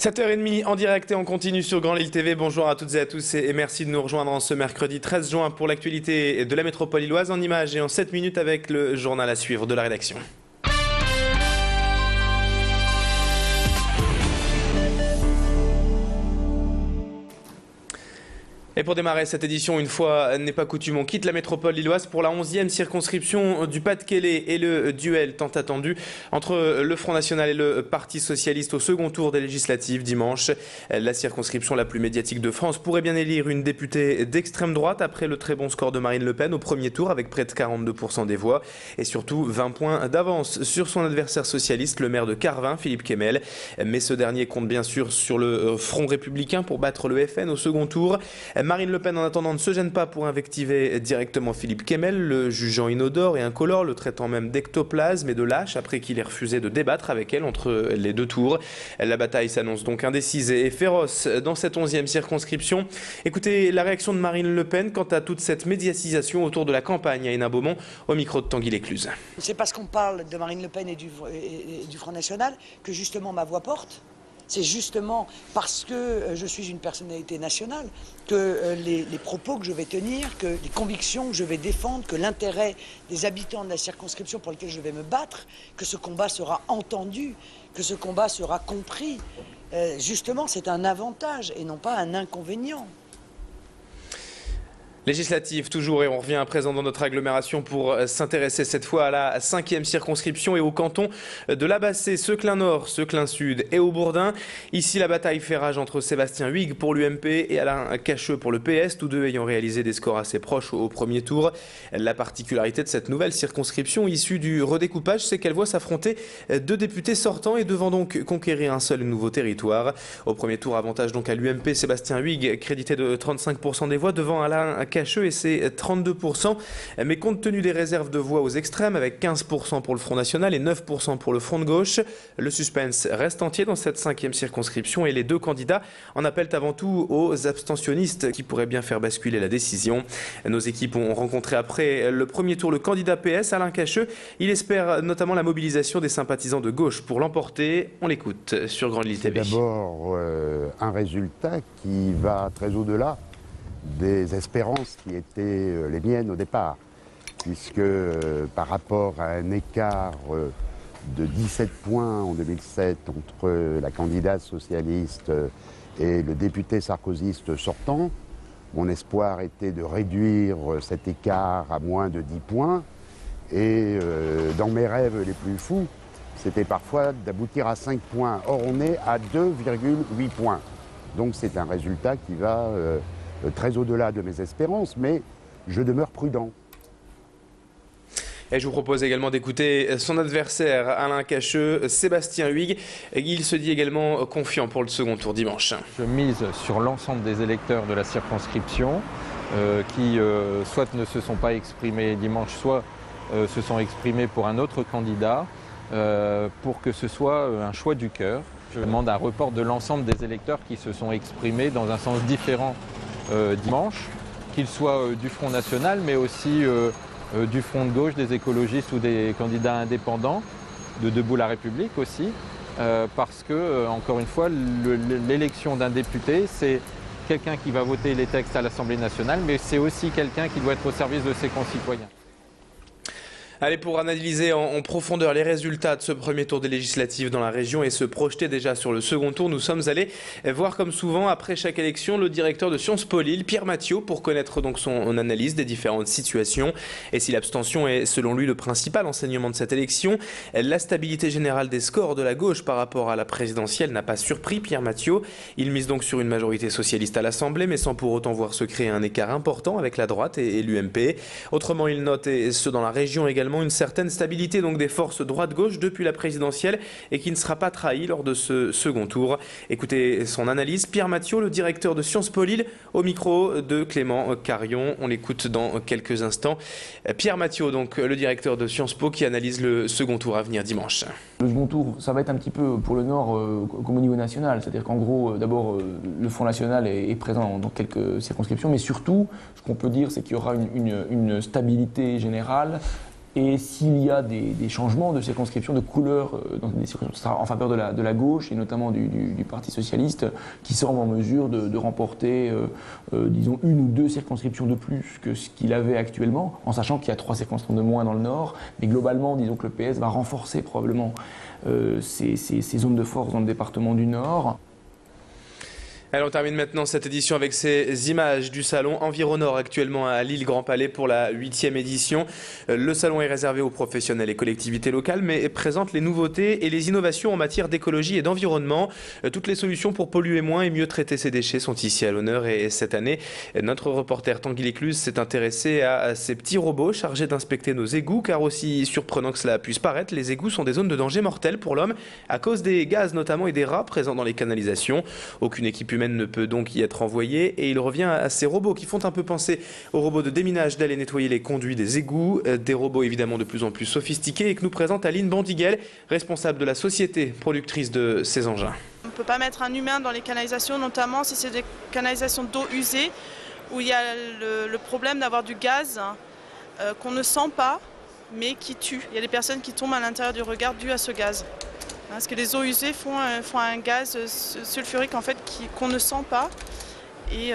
7h30 en direct et en continu sur Grand Lille TV. Bonjour à toutes et à tous et merci de nous rejoindre en ce mercredi 13 juin pour l'actualité de la métropole lilloise en images et en 7 minutes avec le journal à suivre de la rédaction. Et pour démarrer cette édition, une fois n'est pas coutume, on quitte la métropole lilloise pour la 11e circonscription du Pas-de-Calais et le duel tant attendu entre le Front National et le Parti Socialiste au second tour des législatives dimanche. La circonscription la plus médiatique de France pourrait bien élire une députée d'extrême droite après le très bon score de Marine Le Pen au premier tour avec près de 42% des voix et surtout 20 points d'avance sur son adversaire socialiste, le maire de Carvin, Philippe Kemel. Mais ce dernier compte bien sûr sur le Front républicain pour battre le FN au second tour. Marine Le Pen, en attendant, ne se gêne pas pour invectiver directement Philippe Kemel, le jugeant inodore et incolore, le traitant même d'ectoplasme et de lâche après qu'il ait refusé de débattre avec elle entre les deux tours. La bataille s'annonce donc indécise et féroce dans cette 11e circonscription. Écoutez la réaction de Marine Le Pen quant à toute cette médiatisation autour de la campagne à Hénin-Beaumont au micro de Tanguy Lécluse. C'est parce qu'on parle de Marine Le Pen et du Front National que justement ma voix porte. C'est justement parce que je suis une personnalité nationale que les propos que je vais tenir, que les convictions que je vais défendre, que l'intérêt des habitants de la circonscription pour lequel je vais me battre, que ce combat sera entendu, que ce combat sera compris. Justement, c'est un avantage et non pas un inconvénient. Législative toujours, et on revient à présent dans notre agglomération pour s'intéresser cette fois à la 5e circonscription et au canton de la Bassée, Seclin-Nord, Seclin-Sud et au Bourdin. Ici, la bataille fait rage entre Sébastien Huyghe pour l'UMP et Alain Cacheux pour le PS, tous deux ayant réalisé des scores assez proches au premier tour. La particularité de cette nouvelle circonscription issue du redécoupage, c'est qu'elle voit s'affronter deux députés sortants et devant donc conquérir un seul nouveau territoire. Au premier tour, avantage donc à l'UMP, Sébastien Huyghe, crédité de 35% des voix devant Alain Cacheux et c'est 32%. Mais compte tenu des réserves de voix aux extrêmes, avec 15% pour le Front National et 9% pour le Front de gauche, le suspense reste entier dans cette 5e circonscription et les deux candidats en appellent avant tout aux abstentionnistes qui pourraient bien faire basculer la décision. Nos équipes ont rencontré après le premier tour le candidat PS, Alain Cacheux. Il espère notamment la mobilisation des sympathisants de gauche pour l'emporter. On l'écoute sur Grand Lille TV. C'est d'abord un résultat qui va très au-delà des espérances qui étaient les miennes au départ, puisque par rapport à un écart de 17 points en 2007 entre la candidate socialiste et le député sarkozyste sortant, mon espoir était de réduire cet écart à moins de 10 points, et dans mes rêves les plus fous, c'était parfois d'aboutir à 5 points. Or, on est à 2,8 points. Donc c'est un résultat qui va très au-delà de mes espérances, mais je demeure prudent. Et je vous propose également d'écouter son adversaire, Alain Cacheux, Sébastien Huyghe. Il se dit également confiant pour le second tour dimanche. Je mise sur l'ensemble des électeurs de la circonscription qui soit ne se sont pas exprimés dimanche, soit se sont exprimés pour un autre candidat, pour que ce soit un choix du cœur. Je demande un report de l'ensemble des électeurs qui se sont exprimés dans un sens différent dimanche, qu'ils soient du Front National, mais aussi du Front de gauche, des écologistes ou des candidats indépendants, de Debout la République aussi, parce que, encore une fois, l'élection d'un député, c'est quelqu'un qui va voter les textes à l'Assemblée nationale, mais c'est aussi quelqu'un qui doit être au service de ses concitoyens. Allez, pour analyser en profondeur les résultats de ce premier tour des législatives dans la région et se projeter déjà sur le second tour, nous sommes allés voir comme souvent après chaque élection le directeur de Sciences Po Lille, Pierre Mathiot, pour connaître donc son analyse des différentes situations. Et si l'abstention est selon lui le principal enseignement de cette élection, la stabilité générale des scores de la gauche par rapport à la présidentielle n'a pas surpris Pierre Mathiot. Il mise donc sur une majorité socialiste à l'Assemblée, mais sans pour autant voir se créer un écart important avec la droite et l'UMP. Autrement, il note, et ce dans la région également, une certaine stabilité donc des forces droite-gauche depuis la présidentielle et qui ne sera pas trahie lors de ce second tour. Écoutez son analyse, Pierre Mathiot, le directeur de Sciences Po Lille, au micro de Clément Carion. On l'écoute dans quelques instants. Pierre Mathiot, donc le directeur de Sciences Po, qui analyse le second tour à venir dimanche. Le second tour, ça va être un petit peu pour le Nord comme au niveau national. C'est-à-dire qu'en gros, d'abord, le Front National est présent dans quelques circonscriptions, mais surtout, ce qu'on peut dire, c'est qu'il y aura une stabilité générale Et s'il y a des changements de circonscription, de couleur dans des circonscriptions, ce sera en faveur de la gauche et notamment du Parti socialiste, qui semble en mesure de remporter, disons, 1 ou 2 circonscriptions de plus que ce qu'il avait actuellement, en sachant qu'il y a 3 circonscriptions de moins dans le Nord. Mais globalement, disons que le PS va renforcer probablement ces zones de force dans le département du Nord. Alors on termine maintenant cette édition avec ces images du salon Environor actuellement à Lille Grand Palais pour la 8e édition. Le salon est réservé aux professionnels et collectivités locales mais présente les nouveautés et les innovations en matière d'écologie et d'environnement. Toutes les solutions pour polluer moins et mieux traiter ses déchets sont ici à l'honneur et cette année, notre reporter Tanguy Lécluse s'est intéressé à ces petits robots chargés d'inspecter nos égouts car aussi surprenant que cela puisse paraître, les égouts sont des zones de danger mortel pour l'homme à cause des gaz notamment et des rats présents dans les canalisations. Aucune équipe humaine ne peut donc y être envoyée et il revient à ces robots qui font un peu penser aux robots de déminage d'aller nettoyer les conduits des égouts, des robots évidemment de plus en plus sophistiqués et que nous présente Aline Bandiguel, responsable de la société productrice de ces engins. On ne peut pas mettre un humain dans les canalisations, notamment si c'est des canalisations d'eau usée où il y a le problème d'avoir du gaz qu'on ne sent pas mais qui tue. Il y a des personnes qui tombent à l'intérieur du regard dû à ce gaz. Parce que les eaux usées font un gaz sulfurique en fait qu'on ne sent pas et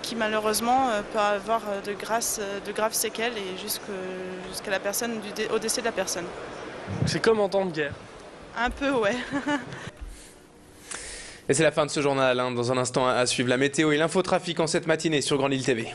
qui malheureusement peut avoir de graves séquelles et jusqu'à la personne, au décès de la personne. C'est comme en temps de guerre. Un peu, ouais. Et c'est la fin de ce journal. Dans un instant à suivre la météo et l'infotrafic en cette matinée sur Grande Île TV.